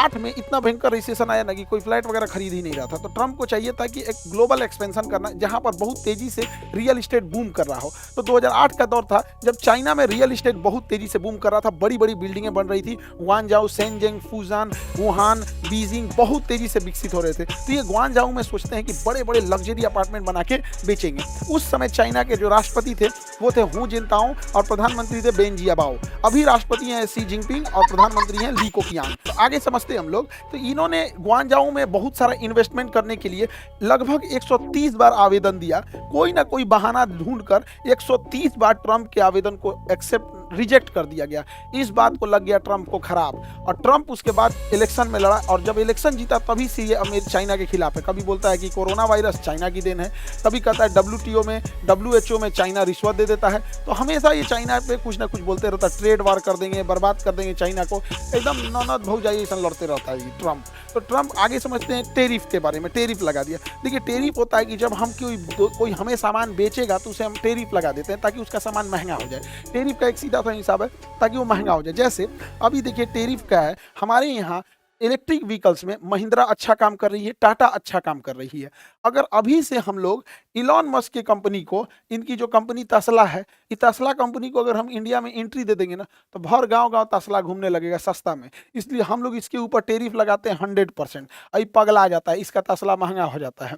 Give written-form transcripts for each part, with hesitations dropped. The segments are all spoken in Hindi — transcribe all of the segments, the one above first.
2008 में इतना भयंकर रिसेशन आया ना कि कोई फ्लैट वगैरह खरीद ही नहीं रहा था। तो ट्रम्प को चाहिए था कि एक ग्लोबल एक्सपेंशन करना जहां पर बहुत तेजी से रियल इस्टेट बूम कर रहा हो। तो 2008 का दौर था जब चाइना में रियल इस्टेट बहुत तेजी से बूम कर रहा था, बड़ी बड़ी बिल्डिंगें बन रही थी, ग्वांगझाऊ, शेनजेंग, फूजान, वुहान, बीजिंग बहुत तेजी से विकसित हो रहे थे। तो ये ग्वांगझाऊ में सोचते हैं कि बड़े बड़े लग्जरी अपार्टमेंट बना के बेचेंगे। उस समय चाइना के जो राष्ट्रपति थे वो थे हू जिनताओ और प्रधानमंत्री थे बेन जियाबाओ। अभी राष्ट्रपति हैं सी जिनपिंग और प्रधानमंत्री हैं ली कोकियांग। तो आगे समझते हैं हम लोग। तो इन्होंने ग्वांगझाऊ में बहुत सारा इन्वेस्टमेंट करने के लिए लगभग 130 बार आवेदन दिया। कोई ना कोई बहाना ढूंढकर 130 बार ट्रंप के आवेदन को एक्सेप्ट रिजेक्ट कर दिया गया। इस बात को लग गया ट्रंप को खराब, और ट्रंप उसके बाद इलेक्शन में लड़ा, और जब इलेक्शन जीता तभी से ये चाइना के खिलाफ है। कभी बोलता है कि कोरोना वायरस चाइना की देन है, कभी कहता है WTO में WHO में चाइना रिश्वत दे देता है। तो हमेशा ये चाइना पे कुछ ना कुछ बोलते रहता है, ट्रेड वार कर देंगे, बर्बाद कर देंगे चाइना को, एकदम ननद भौजाई ऐसा लड़ते रहता है ये ट्रंप। तो ट्रंप आगे समझते हैं टेरिफ के बारे में, टेरिफ लगा दिया। देखिए टेरिफ होता है कि जब हम कोई हमें सामान बेचेगा तो उसे हम टेरिफ लगा देते हैं ताकि उसका सामान महंगा हो जाए। टेरिफ का एक सीधा सा हिसाब है ताकि वो महंगा हो जाए। जैसे अभी देखिए टेरिफ क्या है, हमारे यहाँ इलेक्ट्रिक व्हीकल्स में महिंद्रा अच्छा काम कर रही है, टाटा अच्छा काम कर रही है। अगर अभी से हम लोग इलॉन मस्क की कंपनी को, इनकी जो कंपनी तस्ला है, ये तस्ला कंपनी को अगर हम इंडिया में एंट्री दे देंगे ना तो भर गांव गांव तस्ला घूमने लगेगा सस्ता में। इसलिए हम लोग इसके ऊपर टेरिफ लगाते हैं 100%। अभी पगला जाता है, इसका तस्ला महंगा हो जाता है।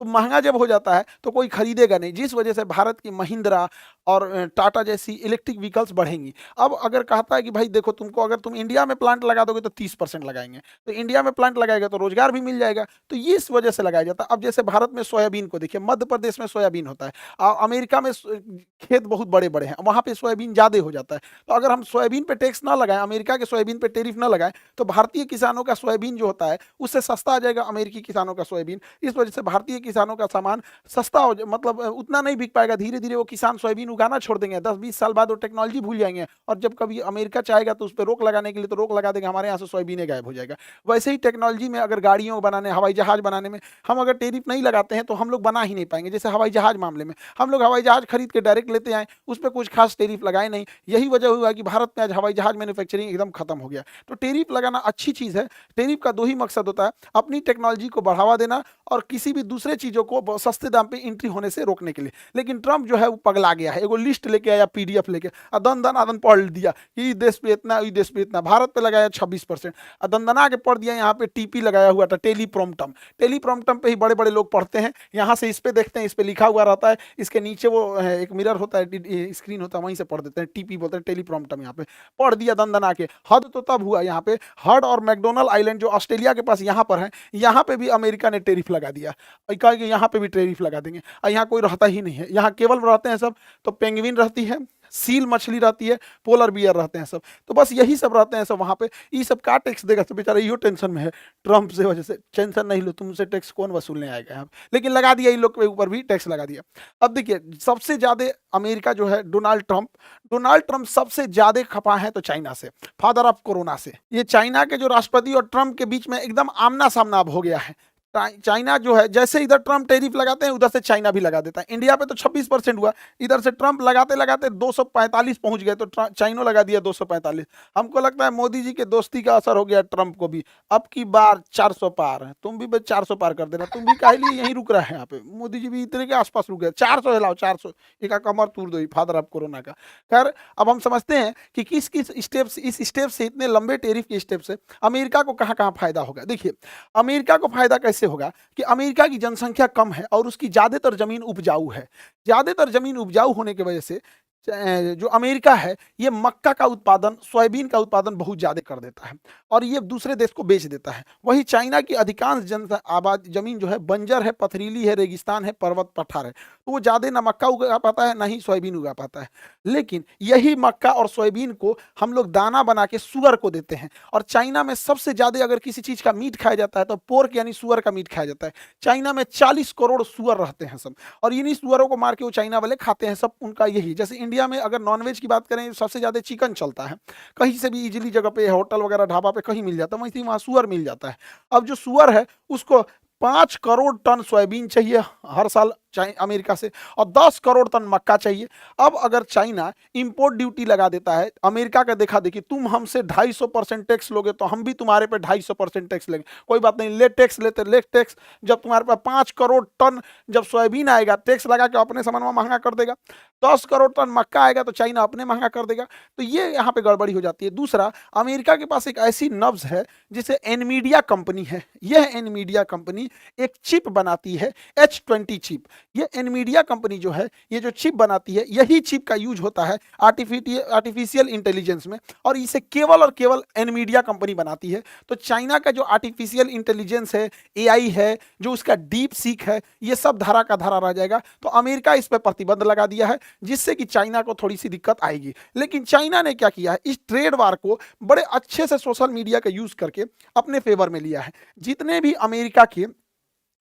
तो महंगा जब हो जाता है तो कोई खरीदेगा नहीं, जिस वजह से भारत की महिंद्रा और टाटा जैसी इलेक्ट्रिक व्हीकल्स बढ़ेंगी। अब अगर कहता है कि भाई देखो तुमको, अगर तुम इंडिया में प्लांट लगा दोगे तो 30% लगाएंगे, तो इंडिया में प्लांट लगाएगा तो रोजगार भी मिल जाएगा। तो ये इस वजह से लगाया जाता है। अब जैसे भारत में सोयाबीन को देखिए, मध्य प्रदेश में सोयाबीन होता है, अमेरिका में खेत बहुत बड़े बड़े हैं, वहाँ पे सोयाबीन ज़्यादा हो जाता है। तो अगर हम सोयाबीन पे टैक्स ना लगाएं, अमेरिका के सोयाबीन पे टेरिफ ना लगाएं, तो भारतीय किसानों का सोयाबीन जो होता है उससे सस्ता आ जाएगा अमेरिकी किसानों का सोयाबीन। इस वजह से भारतीय किसानों का सामान सस्ता हो, मतलब उतना नहीं बिक पाएगा। धीरे धीरे वो किसान सोयाबीन उगाना छोड़ देंगे, 10-20 साल बाद वो टेक्नोलॉजी भूल जाएंगे, और जब कभी अमेरिका चाहेगा तो उस पर रोक लगाने के लिए तो रोक लगा देगा, हमारे यहाँ से सोयाबीन गायब हो जाएगा। वैसे ही टेक्नोलॉजी में अगर गाड़ियों बनाने, हवाई जहाज बनाने में हम अगर टेरिफ नहीं लगाते हैं तो हम लोग बना ही नहीं पाएंगे। जैसे हवाई जहाज मामले में हम लोग हवाई जहाज खरीद के डायरेक्ट लेते आए, उस पर कुछ खास टेरिफ लगाए नहीं। यही वजह हुआ कि भारत में आज हवाई जहाज मैन्युफैक्चरिंग एकदम खत्म हो गया। तो टेरिफ लगाना अच्छी चीज़ है। टेरिफ का दो ही मकसद होता है, अपनी टेक्नोलॉजी को बढ़ावा देना और किसी भी दूसरे चीज़ों को सस्ते दाम पे एंट्री होने से रोकने के लिए। लेकिन ट्रंप जो है वो पगला गया है, एगो लिस्ट लेके आया, PDF लेके दन आदन पढ़ दिया कि इस देश पे इतना, इस देश पे इतना, भारत पे लगाया 26%, दंदना के पढ़ दिया। यहाँ पे TP लगाया हुआ था, टेलीप्रॉम्प्टम। टेलीप्रॉम्प्टम पे ही बड़े बड़े लोग पढ़ते हैं, यहाँ से इस पे देखते हैं, इस पे लिखा हुआ रहता है, इसके नीचे वो एक मिरर होता है, स्क्रीन होता है, वहीं से पढ़ देते हैं। TP बोलते हैं, टेलीप्रॉम्प्टम। यहाँ पे पढ़ दिया दंदना के। हद तो तब हुआ यहाँ पे, हर्ड और मैकडोनल्ड आइलैंड जो ऑस्ट्रेलिया के पास यहाँ पर है, यहाँ पे भी अमेरिका ने टेरिफ लगा दिया, कहा कि यहाँ पे भी टेरिफ लगा देंगे। यहाँ कोई रहता ही नहीं है, यहाँ केवल रहते हैं सब तो पेंगुइन रहती है, सील मछली रहती है, पोलर बियर रहते हैं सब, तो बस यही सब रहते हैं सब वहाँ पे। ये सब का टैक्स देगा? तो बेचारा इहो टेंशन में है ट्रंप से वजह से। टेंशन नहीं लो, तुमसे टैक्स कौन वसूलने आएगा यहाँ पे, लेकिन लगा दिया, इन लोग के ऊपर भी टैक्स लगा दिया। अब देखिए सबसे ज्यादा अमेरिका जो है डोनाल्ड ट्रंप सबसे ज्यादा खपा है तो चाइना से, फादर ऑफ कोरोना से। ये चाइना के जो राष्ट्रपति और ट्रंप के बीच में एकदम आमना सामना अब हो गया है। चाइना जो है, जैसे इधर ट्रंप टेरिफ लगाते हैं उधर से चाइना भी लगा देता है। इंडिया पे तो 26% हुआ, इधर से ट्रंप लगाते लगाते 245 पहुंच गए, तो चाइना लगा दिया 245। हमको लगता है मोदी जी के दोस्ती का असर हो गया ट्रंप को भी। अब की बार 400 पार है, तुम भी 400 पार कर देना। तुम भी काहे लिए यहीं रुक रहा है? यहाँ पे मोदी जी भी इतने के आसपास रुक गए। 400 हिलाओ, 400 एक कमर तोड़ दो, फादर ऑफ कोरोना का। खैर अब हम समझते हैं कि किस किस स्टेप से, इस स्टेप से, इतने लंबे टेरिफ के स्टेप से अमेरिका को कहाँ कहाँ फायदा होगा। देखिए अमेरिका को फायदा कैसे होगा कि अमेरिका की जनसंख्या कम है और उसकी ज्यादातर जमीन उपजाऊ है। ज्यादातर जमीन उपजाऊ होने की वजह से जो अमेरिका है ये मक्का का उत्पादन, सोयाबीन का उत्पादन बहुत ज्यादा कर देता है और ये दूसरे देश को बेच देता है। वही चाइना की अधिकांश जमीन जो है बंजर है, पथरीली है, रेगिस्तान है, पर्वत पठार है, तो वो ज्यादा ना मक्का उगा पाता है ना ही सोयाबीन उगा पाता है। लेकिन यही मक्का और सोयाबीन को हम लोग दाना बना के सुअर को देते हैं। और चाइना में सबसे ज्यादा अगर किसी चीज का मीट खाया जाता है तो पोर्क यानी सुअर का मीट खाया जाता है। चाइना में 40 करोड़ सुअर रहते हैं सब, और इन्हीं सुअरों को मार के वो चाइना वाले खाते हैं सब। उनका यही, जैसे इंडिया में अगर नॉनवेज की बात करें सबसे ज्यादा चिकन चलता है, कहीं से भी इजीली जगह पे, होटल वगैरह ढाबा पे कहीं मिल जाता है, वहीं वहाँ सुअर मिल जाता है। अब जो सुअर है उसको 5 करोड़ टन सोयाबीन चाहिए हर साल अमेरिका से, और 10 करोड़ टन मक्का चाहिए। अब अगर चाइना इंपोर्ट ड्यूटी लगा देता है, अमेरिका का देखा देखी, तुम हमसे 250% टैक्स लोगे तो हम भी तुम्हारे पे 250% टैक्स लेंगे, कोई बात नहीं, ले टैक्स लेते, ले टैक्स। जब तुम्हारे पास 5 करोड़ टन जब सोयाबीन आएगा, टैक्स लगा के अपने सामान महंगा कर देगा। 10 करोड़ टन मक्का आएगा तो चाइना अपने महंगा कर देगा। तो ये यहाँ पे गड़बड़ी हो जाती है। दूसरा, अमेरिका के पास एक ऐसी नब्ज है जिसे एनमीडिया कंपनी है। यह एनमीडिया कंपनी एक चिप बनाती है, H20 चिप। ये एनमीडिया कंपनी जो है, ये जो चिप बनाती है, यही चिप का यूज होता है आर्टिफिशियल इंटेलिजेंस में, और इसे केवल और केवल एनमीडिया कंपनी बनाती है। तो चाइना का जो आर्टिफिशियल इंटेलिजेंस है, एआई है, जो उसका डीप सीक है, ये सब धारा का धारा रह जाएगा। तो अमेरिका इस पर प्रतिबंध लगा दिया है, जिससे कि चाइना को थोड़ी सी दिक्कत आएगी। लेकिन चाइना ने क्या किया है, इस ट्रेड वार को बड़े अच्छे से सोशल मीडिया का यूज करके अपने फेवर में लिया है। जितने भी अमेरिका के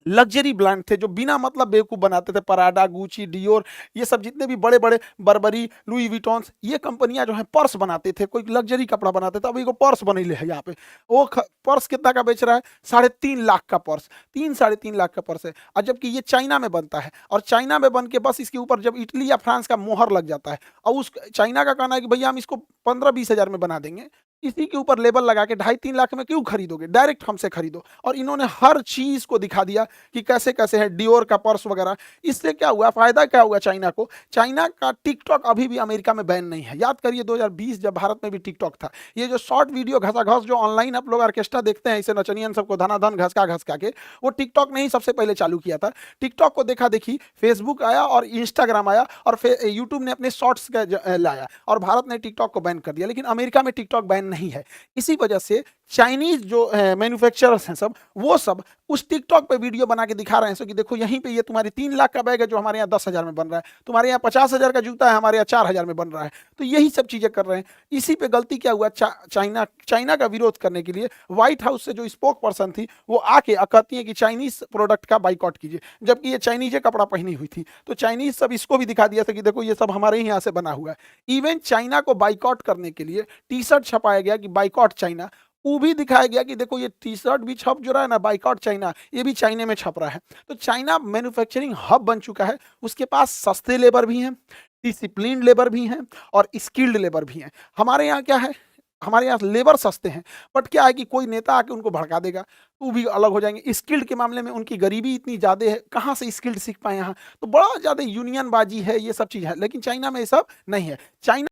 लग्जरी ब्रांड थे जो बिना मतलब बेवकूफ बनाते थे, पराडा, गुची, डियोर, ये सब जितने भी बड़े बड़े, बर्बरी, लुई विटॉन्स, ये कंपनियां जो है पर्स बनाते थे, कोई लग्जरी कपड़ा बनाते थे। अभी को पर्स बनेले है यहाँ पे, वो पर्स कितना का बेच रहा है, 3.5 लाख का पर्स, 3-3.5 लाख का पर्स है। और जबकि ये चाइना में बनता है, और चाइना में बन के बस इसके ऊपर जब इटली या फ्रांस का मोहर लग जाता है, और उस चाइना का कहना है कि भैया हम इसको 15-20 हज़ार में बना देंगे, इसी के ऊपर लेबल लगा के 2.5-3 लाख में क्यों खरीदोगे, डायरेक्ट हमसे खरीदो। और इन्होंने हर चीज को दिखा दिया कि कैसे कैसे है, डियोर का पर्स वगैरह। इससे क्या हुआ, फायदा क्या हुआ चाइना को, चाइना का टिकटॉक अभी भी अमेरिका में बैन नहीं है। याद करिए 2020 जब भारत में भी टिकटॉक था, ये जो शॉर्ट वीडियो घसा जो ऑनलाइन आप लोग ऑर्केस्ट्रा देखते हैं, इसे नचनियन सबको धनाधन घसका के, वो टिकटॉक ने ही सबसे पहले चालू किया था। टिकटॉक को देखा देखी फेसबुक आया और इंस्टाग्राम आया, और यूट्यूब ने अपने शॉर्ट्स लाया, और भारत ने टिकटॉक को बैन कर दिया। लेकिन अमेरिका में टिकटॉक बैन नहीं है। इसी वजह से चाइनीज जो मैन्युफैक्चरर्स हैं सब, वो सब उस टिकटॉक पे वीडियो बना के दिखा रहे हैं सो कि देखो यहीं पे ये तुम्हारी 3 लाख का बैग है जो हमारे यहाँ 10,000 में बन रहा है, तुम्हारे यहाँ 50,000 का जूता है हमारे यहाँ 4,000 में बन रहा है। तो यही सब चीजें कर रहे हैं। इसी पे गलती क्या हुआ, चाइना का विरोध करने के लिए व्हाइट हाउस से जो स्पोक पर्सन थी, वो आके कहती है कि चाइनीज प्रोडक्ट का बाइकआउट कीजिए, जबकि ये चाइनीज कपड़ा पहनी हुई थी। तो चाइनीज सब इसको भी दिखा दिया था कि देखो ये सब हमारे ही यहाँ से बना हुआ है। इवन चाइना को बाइकआउट करने के लिए टी शर्ट छपाया गया कि बाइकआउट चाइना, वो भी दिखाया गया कि देखो ये टी शर्ट भी छप जो रहा है ना, बाइकआउट चाइना, ये भी चाइना में छप रहा है। तो चाइना मैन्युफैक्चरिंग हब बन चुका है। उसके पास सस्ते लेबर भी हैं, डिसिप्लिन्ड लेबर भी हैं, और स्किल्ड लेबर भी हैं। हमारे यहाँ क्या है, हमारे यहाँ लेबर सस्ते हैं, बट क्या है कि कोई नेता आके उनको भड़का देगा तो भी अलग हो जाएंगे। स्किल्ड के मामले में उनकी गरीबी इतनी ज़्यादा है, कहाँ से स्किल्ड सीख पाए यहाँ, तो बड़ा ज़्यादा यूनियन बाजी है, ये सब चीज़ है। लेकिन चाइना में ये सब नहीं है। चाइना